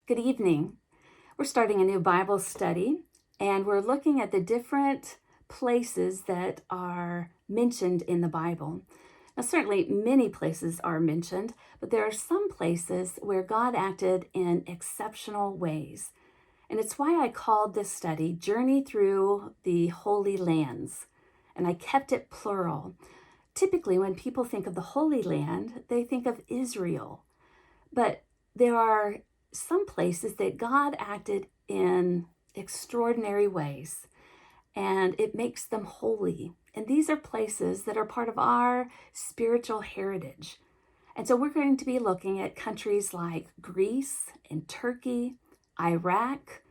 Good evening. We're starting a new Bible study, and we're looking at the different places that are mentioned in the Bible. Now, certainly many places are mentioned, but there are some places where God acted in exceptional ways. And it's why I called this study Journey Through the Holy Lands, and I kept it plural. Typically, when people think of the Holy Land, they think of Israel. But there are some places that God acted in extraordinary ways, and it makes them holy. And these are places that are part of our spiritual heritage. And so we're going to be looking at countries like Greece and Turkey, Iraq,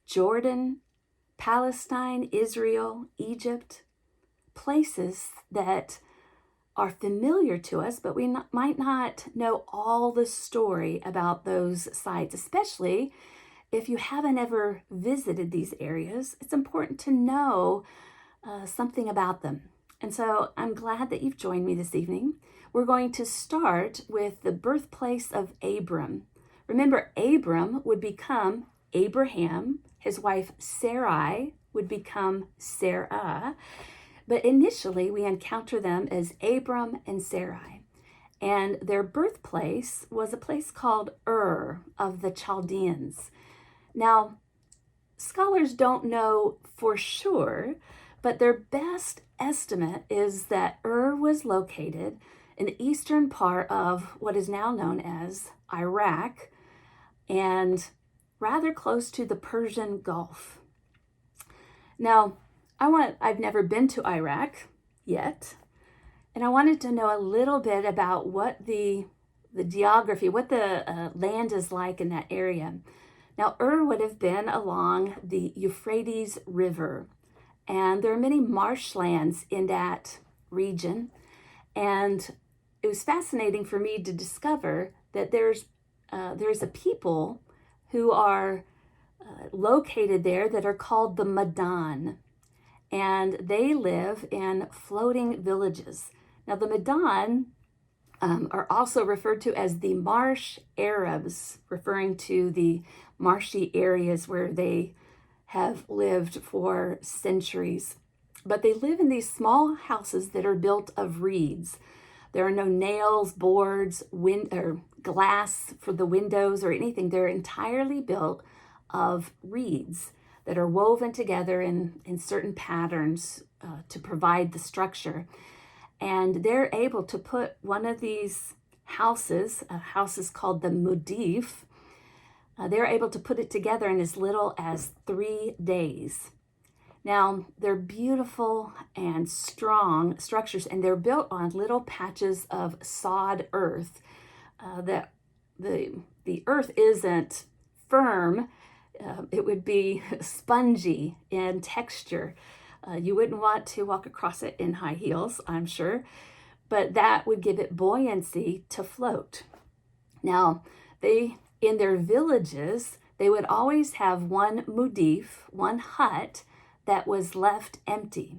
Jordan, Palestine, Israel, Egypt, places that are familiar to us, but we might not know all the story about those sites, especially if you haven't ever visited these areas. It's important to know something about them. And so I'm glad that you've joined me this evening. We're going to start with the birthplace of Abram. Remember, Abram would become Abraham. His wife Sarai would become Sarah. But initially, we encounter them as Abram and Sarai. And their birthplace was a place called Ur of the Chaldeans. Now, scholars don't know for sure, but their best estimate is that Ur was located in the eastern part of what is now known as Iraq and rather close to the Persian Gulf. Now, I've never been to Iraq yet, and I wanted to know a little bit about what the geography, what the land is like in that area. Now, Ur would have been along the Euphrates River, and there are many marshlands in that region, and it was fascinating for me to discover that there's a people who are located there that are called the Madan. And they live in floating villages. Now, the Madan are also referred to as the Marsh Arabs, referring to the marshy areas where they have lived for centuries. But they live in these small houses that are built of reeds. There are no nails, boards, or glass for the windows or anything. They're entirely built of reeds that are woven together in certain patterns to provide the structure. And they're able to put one of these houses, a house is called the Mudif, they're able to put it together in as little as 3 days. Now, they're beautiful and strong structures, and they're built on little patches of sod earth. That the earth isn't firm. It would be spongy in texture. You wouldn't want to walk across it in high heels, I'm sure, but that would give it buoyancy to float. Now, in their villages, they would always have one mudif, one hut that was left empty.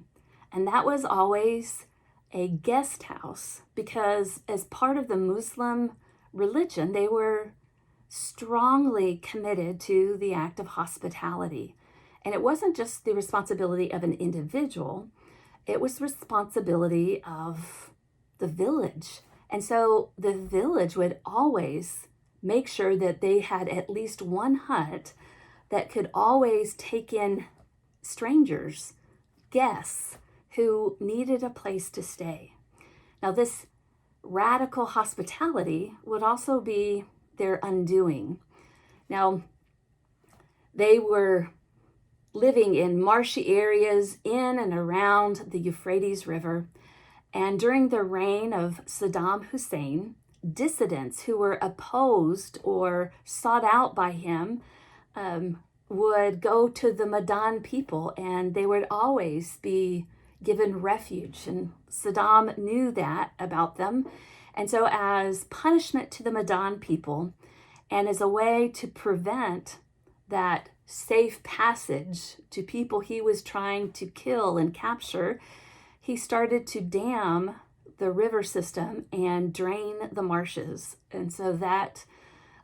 And that was always a guest house because as part of the Muslim religion, they were strongly committed to the act of hospitality. And it wasn't just the responsibility of an individual, it was the responsibility of the village. And so the village would always make sure that they had at least one hut that could always take in strangers, guests who needed a place to stay. Now, this radical hospitality would also be their undoing. Now, they were living in marshy areas in and around the Euphrates River, and during the reign of Saddam Hussein, dissidents who were opposed or sought out by him would go to the Madan people, and they would always be given refuge, and Saddam knew that about them. And so as punishment to the Madan people, and as a way to prevent that safe passage to people he was trying to kill and capture, he started to dam the river system and drain the marshes. And so that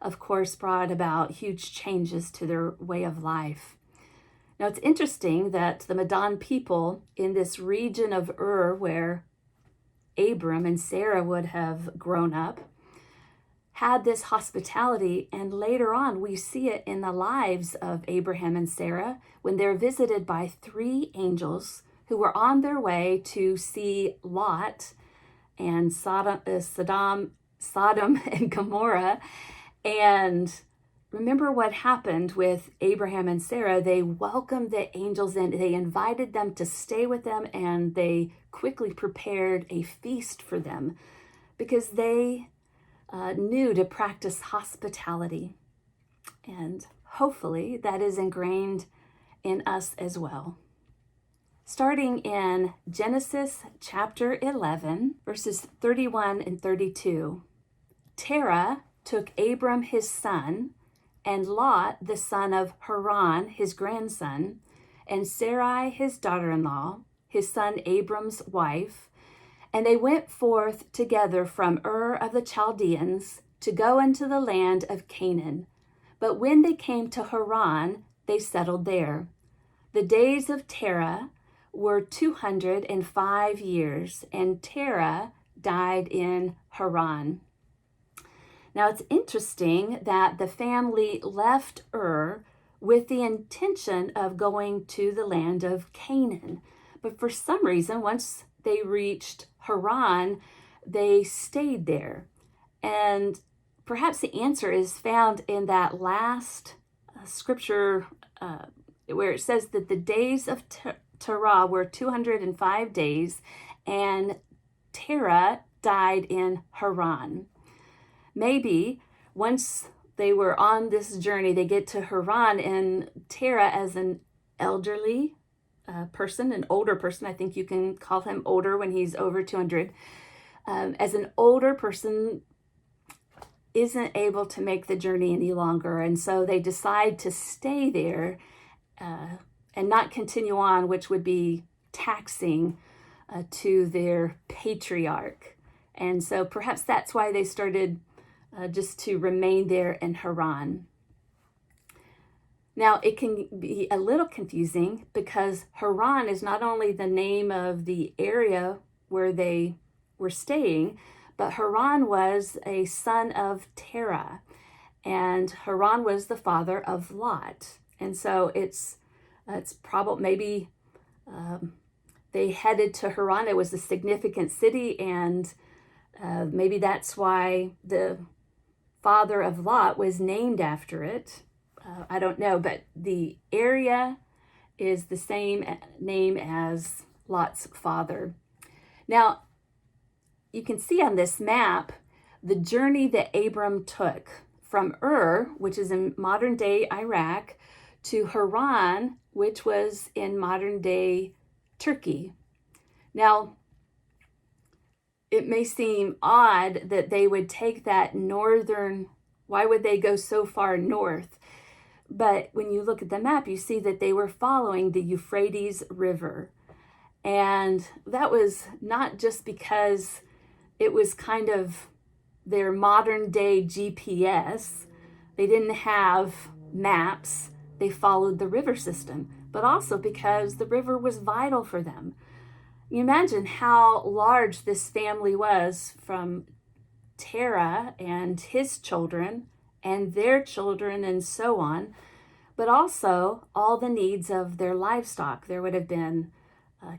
of course, brought about huge changes to their way of life. Now, it's interesting that the Medan people in this region of where Abram and Sarah would have grown up, had this hospitality, and later on we see it in the lives of Abraham and Sarah when they're visited by 3 angels who were on their way to see Lot and Sodom and Gomorrah. And remember what happened with Abraham and Sarah. They welcomed the angels in. They invited them to stay with them, and they quickly prepared a feast for them because they knew to practice hospitality. And hopefully that is ingrained in us as well. Starting in Genesis chapter 11, verses 31 and 32. Terah took Abram his son, and Lot the son of Haran his grandson, and Sarai his daughter-in-law, his son Abram's wife, and they went forth together from of the Chaldeans to go into the land of Canaan. But when they came to Haran, they settled there. The days of Terah were 205 years, and Terah died in Haran. Now, it's interesting that the family left with the intention of going to the land of Canaan. But for some reason, once they reached Haran, they stayed there. And perhaps the answer is found in that last scripture where it says that the days of Terah were 205 days, and Terah died in Haran. Maybe once they were on this journey, they get to Haran, and Terah, as an elderly person, an older person, I think you can call him older when he's over 200, as an older person, isn't able to make the journey any longer. And so they decide to stay there and not continue on, which would be taxing to their patriarch. And so perhaps that's why they started just to remain there in Haran. Now, it can be a little confusing because Haran is not only the name of the area where they were staying, but Haran was a son of Terah, and Haran was the father of Lot. And so it's probably maybe they headed to Haran. It was a significant city, and maybe that's why the father of Lot was named after it. I don't know, but the area is the same name as Lot's father. Now, you can see on this map the journey that Abram took from which is in modern-day Iraq, to Haran, which was in modern-day Turkey. Now, it may seem odd that they would take that why would they go so far north? But when you look at the map, you see that they were following the Euphrates River. And that was not just because it was kind of their modern day GPS. They didn't have maps. They followed the river system, but also because the river was vital for them. You imagine how large this family was, from Terah and his children and their children and so on, but also all the needs of their livestock. There would have been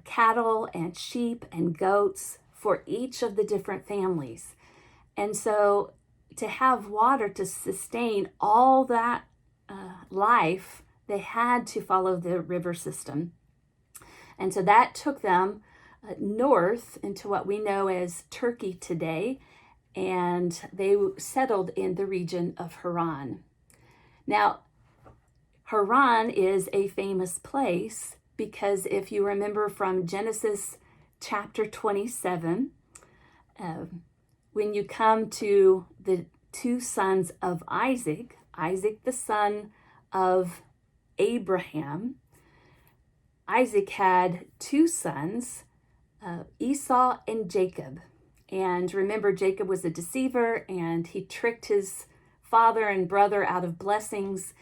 cattle and sheep and goats for each of the different families. And so to have water to sustain all that life, they had to follow the river system. And so that took them north into what we know as Turkey today, and they settled in the region of Haran. Now, Haran is a famous place because if you remember from Genesis chapter 27, when you come to the 2 sons of Isaac the son of Abraham, Isaac had 2 sons, Esau and Jacob. And remember, Jacob was a deceiver, and he tricked his father and brother out of blessings.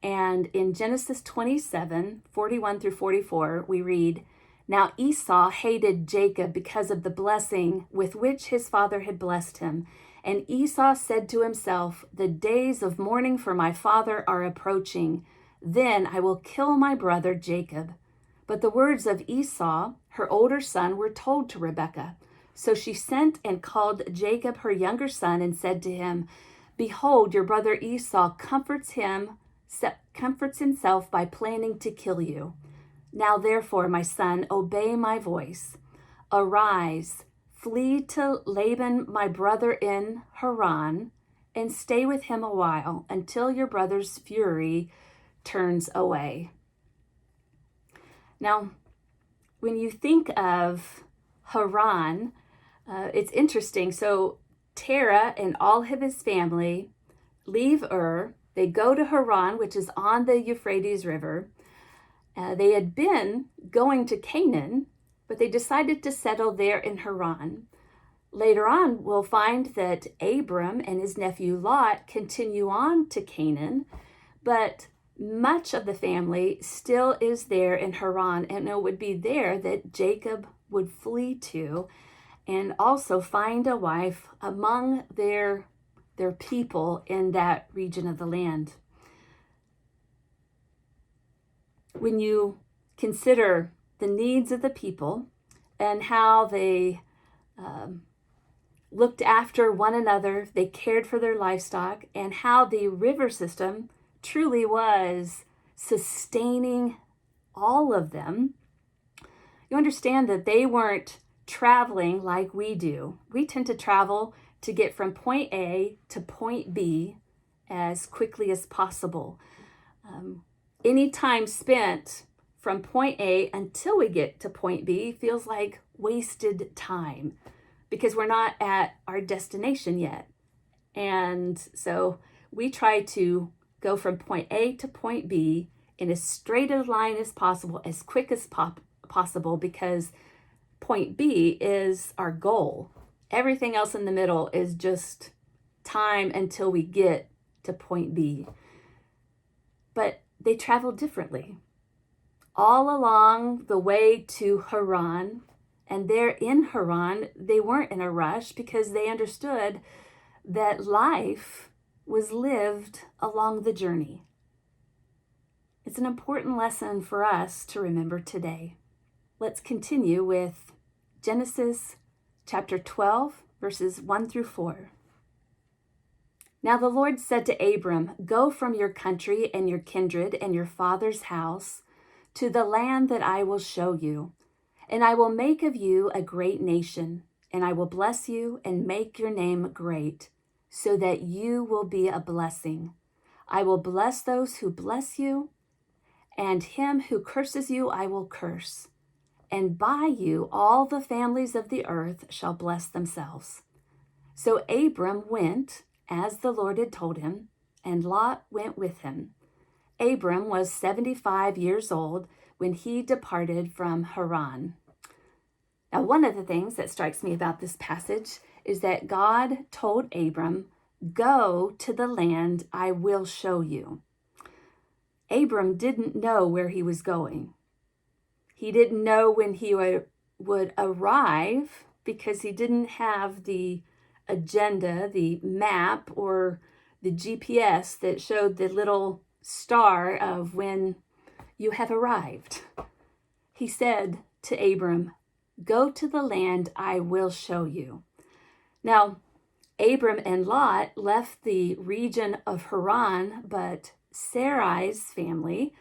And in Genesis 27, 41 through 44, we read, "Now Esau hated Jacob because of the blessing with which his father had blessed him. And Esau said to himself, 'The days of mourning for my father are approaching. Then I will kill my brother Jacob.' But the words of Esau, her older son, were told to Rebekah. So she sent and called Jacob, her younger son, and said to him, 'Behold, your brother Esau comforts himself by planning to kill you. Now therefore, my son, obey my voice. Arise, flee to Laban, my brother in Haran, and stay with him a while until your brother's fury turns away.'" Now, when you think of Haran, it's interesting. So Terah and all of his family leave Ur. They go to Haran, which is on the Euphrates River. They had been going to Canaan, but they decided to settle there in Haran. Later on, we'll find that Abram and his nephew Lot continue on to Canaan, but much of the family still is there in Haran, and it would be there that Jacob would flee to and also find a wife among their people in that region of the land. When you consider the needs of the people and how they looked after one another, they cared for their livestock, and how the river system truly was sustaining all of them, you understand that they weren't traveling like we do. We tend to travel to get from point A to point B as quickly as possible. Any time spent from point A until we get to point B feels like wasted time because we're not at our destination yet. And so we try to go from point A to point B in as straight a line as possible, as quick as possible, because point B is our goal. Everything else in the middle is just time until we get to point B. But they traveled differently. All along the way to Haran, and there in Haran, they weren't in a rush because they understood that life was lived along the journey. It's an important lesson for us to remember today. Let's continue with Genesis chapter 12, verses 1 through 4. "Now the Lord said to Abram, 'Go from your country and your kindred and your father's house to the land that I will show you, and I will make of you a great nation, and I will bless you and make your name great, so that you will be a blessing. I will bless those who bless you, and him who curses you I will curse. And by you all the families of the earth shall bless themselves.' So Abram went, as the Lord had told him, and Lot went with him. Abram was 75 years old when he departed from Haran." Now, one of the things that strikes me about this passage is that God told Abram, "Go to the land I will show you." Abram didn't know where he was going. He didn't know when he would arrive because he didn't have the agenda, the map, or the GPS that showed the little star of when you have arrived. He said to Abram, "Go to the land I will show you." Now, Abram and Lot left the region of Haran, but Sarai's family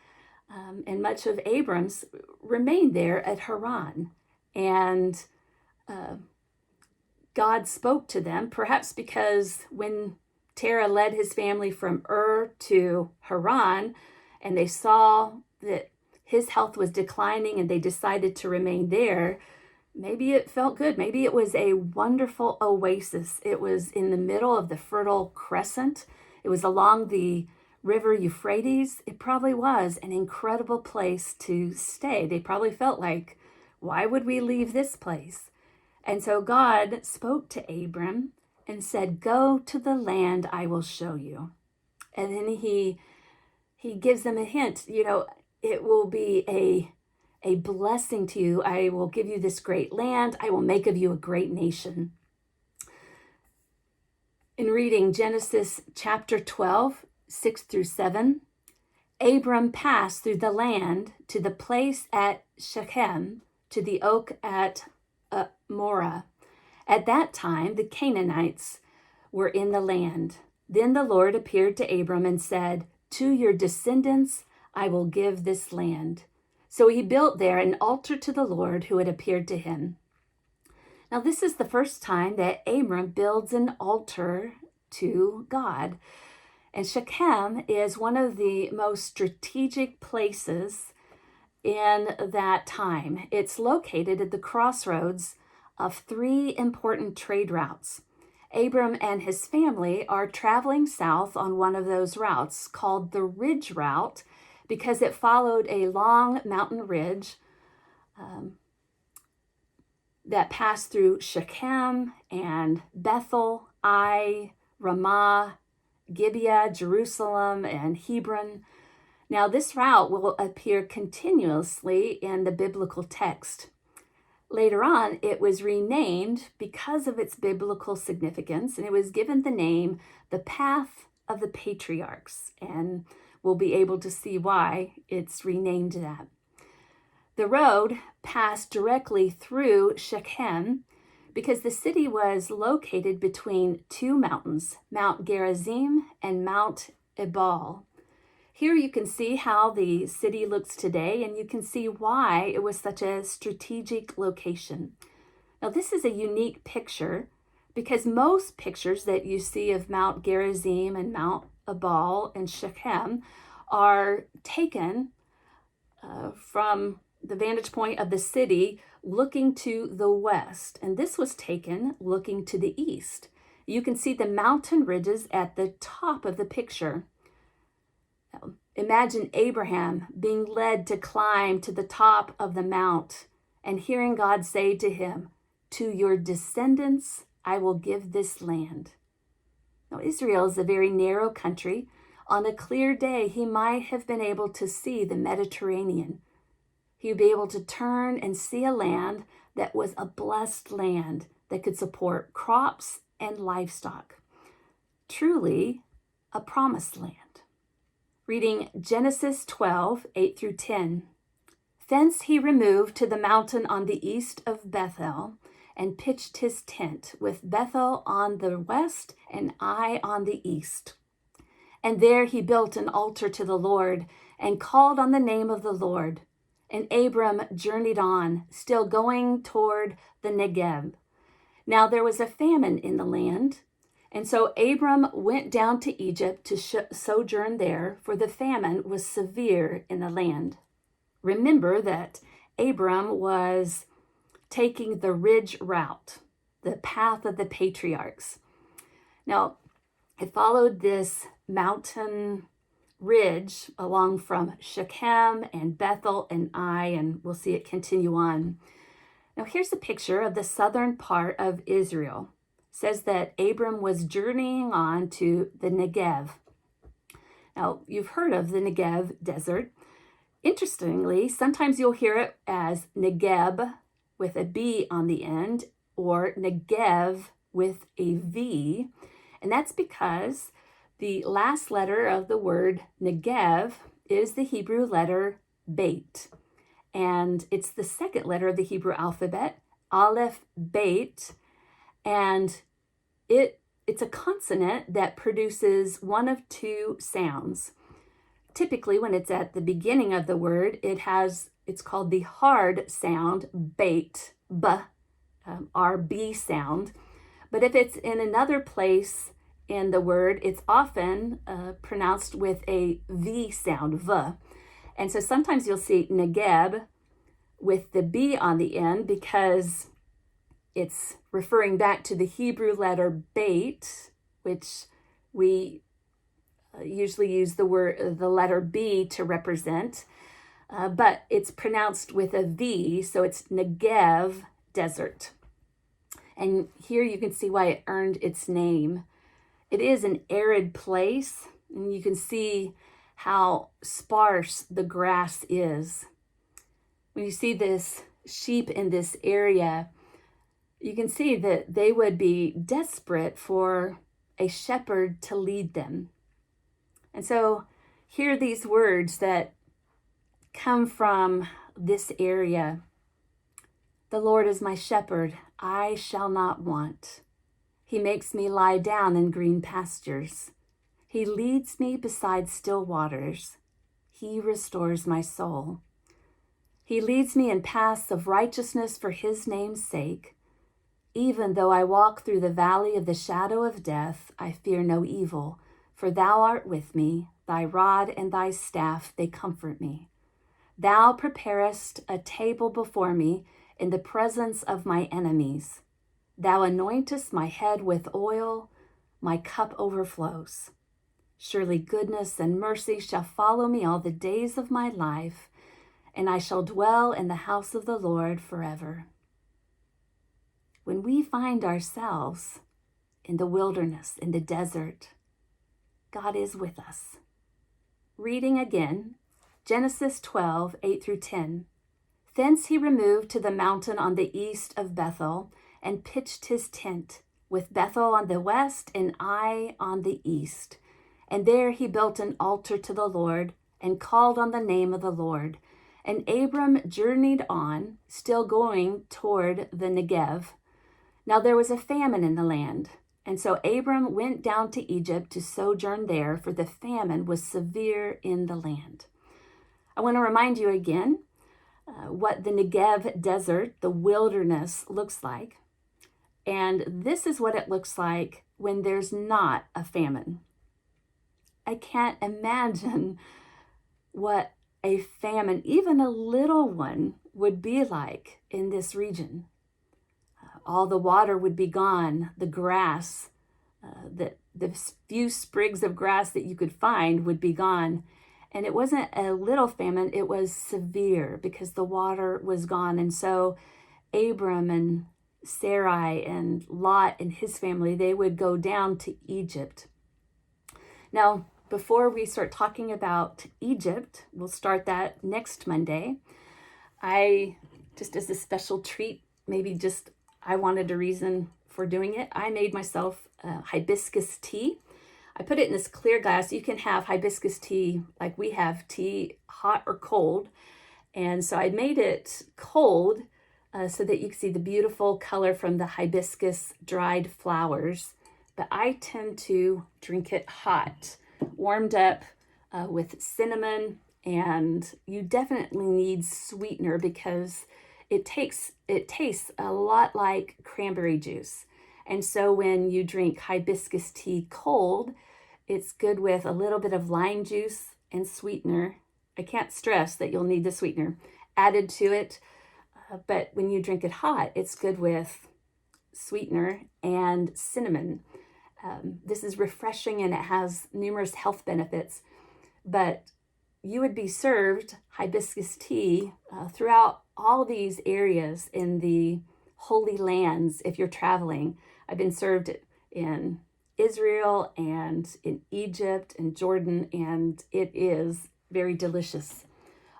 and much of Abram's remained there at Haran. And God spoke to them, perhaps because when Terah led his family from Ur to Haran, and they saw that his health was declining and they decided to remain there, maybe it felt good. Maybe it was a wonderful oasis. It was in the middle of the Fertile Crescent. It was along the river Euphrates. It probably was an incredible place to stay. They probably felt like, why would we leave this place? And so God spoke to Abram and said, "Go to the land I will show you." And then he gives them a hint, it will be a blessing to you. I will give you this great land. I will make of you a great nation. In reading Genesis chapter 12, 6 through 7, Abram passed through the land to the place at Shechem, to the oak at Morah. At that time, the Canaanites were in the land. Then the Lord appeared to Abram and said, "To your descendants I will give this land." So he built there an altar to the Lord who had appeared to him. Now, this is the first time that Abram builds an altar to God. And Shechem is one of the most strategic places in that time. It's located at the crossroads of three important trade routes. Abram and his family are traveling south on one of those routes called the Ridge Route because it followed a long mountain ridge that passed through Shechem and Bethel, Ai, Ramah, Gibeah, Jerusalem, and Hebron. Now, this route will appear continuously in the biblical text. Later on, it was renamed because of its biblical significance, and it was given the name the Path of the Patriarchs, and we'll be able to see why it's renamed that. The road passed directly through Shechem because the city was located between two mountains, Mount Gerizim and Mount Ebal. Here you can see how the city looks today, and you can see why it was such a strategic location. Now, this is a unique picture because most pictures that you see of Mount Gerizim and Mount Ebal and Shechem are taken from the vantage point of the city looking to the west, and this was taken looking to the east. You can see the mountain ridges at the top of the picture. Now, imagine Abraham being led to climb to the top of the mount and hearing God say to him, "To your descendants I will give this land." Now, Israel is a very narrow country. On a clear day, he might have been able to see the Mediterranean. He would be able to turn and see a land that was a blessed land that could support crops and livestock. Truly a promised land. Reading Genesis 12, 8 through 10. Thence he removed to the mountain on the east of Bethel and pitched his tent with Bethel on the west and Ai on the east. And there he built an altar to the Lord and called on the name of the Lord. And Abram journeyed on, still going toward the Negev. Now there was a famine in the land, and so Abram went down to Egypt to sojourn there, for the famine was severe in the land. Remember that Abram was taking the ridge route, the path of the patriarchs. Now, it followed this mountain ridge along from Shechem and Bethel and Ai, and we'll see it continue on. Now here's a picture of the southern part of Israel. It says that Abram was journeying on to the Negev. Now you've heard of the Negev Desert. Interestingly, sometimes you'll hear it as Negeb with a B on the end or Negev with a V, and that's because the last letter of the word Negev is the Hebrew letter Beit, and it's the second letter of the Hebrew alphabet, Aleph, Beit, and it's a consonant that produces one of two sounds. Typically, when it's at the beginning of the word, it's called the hard sound, Beit, B, R-B sound. But if it's in another place in the word, it's often pronounced with a V sound, V. And so sometimes you'll see Negeb with the B on the end because it's referring back to the Hebrew letter Beit, which we usually use the letter B to represent, but it's pronounced with a V, so it's Negev Desert. And here you can see why it earned its name. It is an arid place, and you can see how sparse the grass is. When you see this sheep in this area, you can see that they would be desperate for a shepherd to lead them. And so hear these words that come from this area. The Lord is my shepherd, I shall not want. He makes me lie down in green pastures. He leads me beside still waters. He restores my soul. He leads me in paths of righteousness for his name's sake. Even though I walk through the valley of the shadow of death, I fear no evil, for thou art with me. Thy rod and thy staff, they comfort me. Thou preparest a table before me in the presence of my enemies. Thou anointest my head with oil, my cup overflows. Surely goodness and mercy shall follow me all the days of my life, and I shall dwell in the house of the Lord forever. When we find ourselves in the wilderness, in the desert, God is with us. Reading again, Genesis 12, 8 through 10. Thence he removed to the mountain on the east of Bethel and pitched his tent, with Bethel on the west and Ai on the east. And there he built an altar to the Lord and called on the name of the Lord. And Abram journeyed on, still going toward the Negev. Now there was a famine in the land, and so Abram went down to Egypt to sojourn there, for the famine was severe in the land. I want to remind you again what the Negev Desert, the wilderness, looks like. And this is what it looks like when there's not a famine. I can't imagine what a famine, even a little one, would be like in this region. All the water would be gone. The grass, the few sprigs of grass that you could find would be gone. And it wasn't a little famine, it was severe because the water was gone. And so Abram and Sarai and Lot and his family, they would go down to Egypt. Now, before we start talking about Egypt, we'll start that next Monday. I, just as a special treat, I wanted a reason for doing it. I made myself hibiscus tea. I put it in this clear glass. You can have hibiscus tea like we have tea, hot or cold. And so I made it cold so that you can see the beautiful color from the hibiscus dried flowers. But I tend to drink it hot, warmed up with cinnamon. And you definitely need sweetener because it tastes a lot like cranberry juice. And so when you drink hibiscus tea cold, it's good with a little bit of lime juice and sweetener. I can't stress that you'll need the sweetener added to it. But when you drink it hot, it's good with sweetener and cinnamon. This is refreshing and it has numerous health benefits. But you would be served hibiscus tea throughout all these areas in the Holy Lands if you're traveling. I've been served it in Israel and in Egypt and Jordan, and it is very delicious.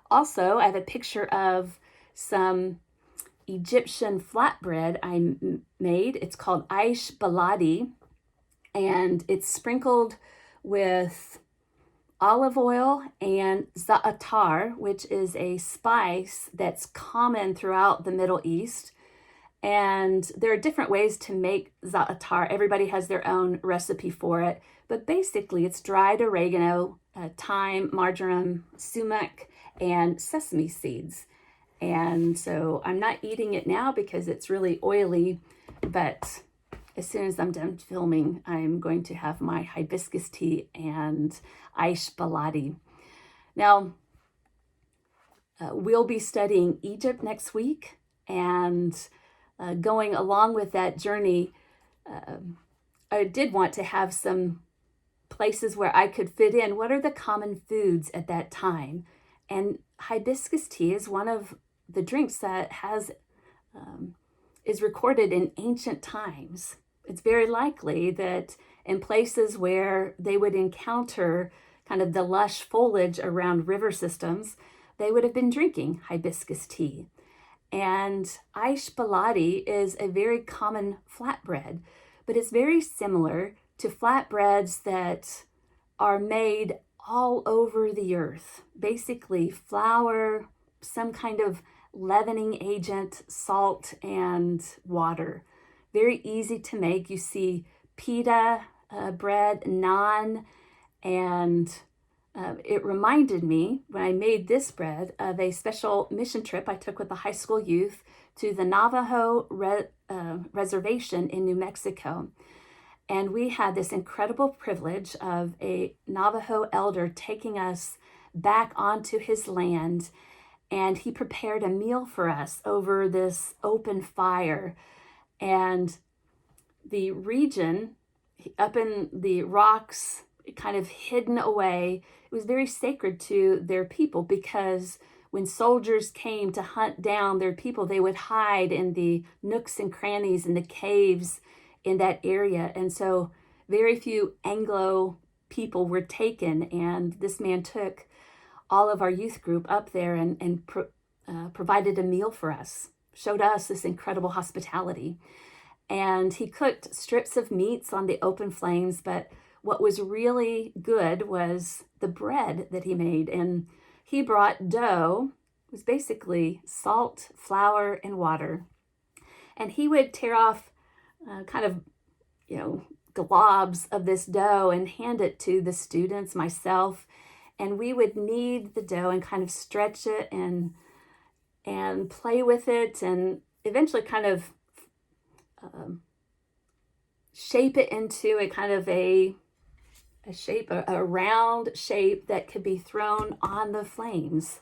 Also, I have a picture of some Egyptian flatbread I made. It's called aish baladi, and it's sprinkled with olive oil and za'atar, which is a spice that's common throughout the Middle East. And there are different ways to make za'atar. Everybody has their own recipe for it. But basically, it's dried oregano, thyme, marjoram, sumac, and sesame seeds. And so I'm not eating it now because it's really oily. But as soon as I'm done filming, I'm going to have my hibiscus tea and aish baladi. Now, we'll be studying Egypt next week, and going along with that journey, I did want to have some places where I could fit in. What are the common foods at that time? And hibiscus tea is one of the drinks that has is recorded in ancient times. It's very likely that in places where they would encounter kind of the lush foliage around river systems, they would have been drinking hibiscus tea. And aish baladi is a very common flatbread, but it's very similar to flatbreads that are made all over the earth. Basically, flour, some kind of leavening agent, salt, and water. Very easy to make. You see pita bread, naan, and it reminded me when I made this bread of a special mission trip I took with the high school youth to the Navajo reservation in New Mexico. And we had this incredible privilege of a Navajo elder taking us back onto his land, and he prepared a meal for us over this open fire. And the region up in the rocks, kind of hidden away, it was very sacred to their people, because when soldiers came to hunt down their people, they would hide in the nooks and crannies and the caves in that area. And so very few Anglo people were taken, and this man took all of our youth group up there and provided a meal for us, showed us this incredible hospitality. And he cooked strips of meats on the open flames, but what was really good was the bread that he made. And he brought dough. It was basically salt, flour, and water. And he would tear off kind of, globs of this dough and hand it to the students, myself. And we would knead the dough and kind of stretch it and play with it, and eventually kind of shape it into a kind of a shape, a round shape that could be thrown on the flames.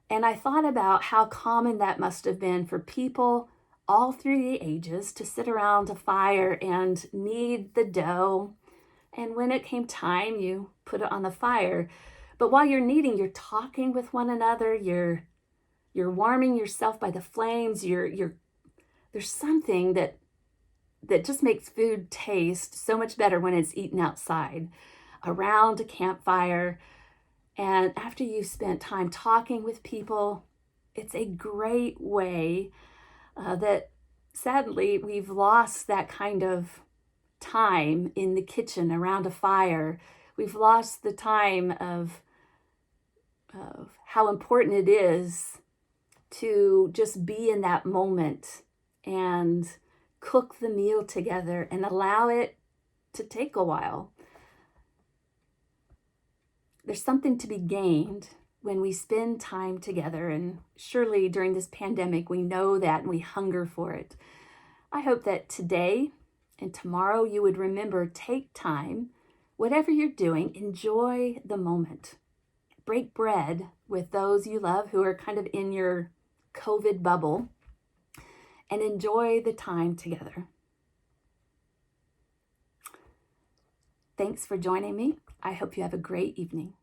And I thought about how common that must have been for people all through the ages to sit around a fire and knead the dough. And when it came time, you put it on the fire. But while you're kneading, you're talking with one another. You're warming yourself by the flames. There's something that just makes food taste so much better when it's eaten outside, around a campfire. And after you've spent time talking with people, it's a great way that sadly we've lost that kind of time in the kitchen around a fire. We've lost the time of how important it is to just be in that moment and cook the meal together and allow it to take a while. There's something to be gained when we spend time together, and surely during this pandemic we know that and we hunger for it. I hope that today and tomorrow you would remember, take time, whatever you're doing, enjoy the moment. Break bread with those you love who are kind of in your COVID bubble, and enjoy the time together. Thanks for joining me. I hope you have a great evening.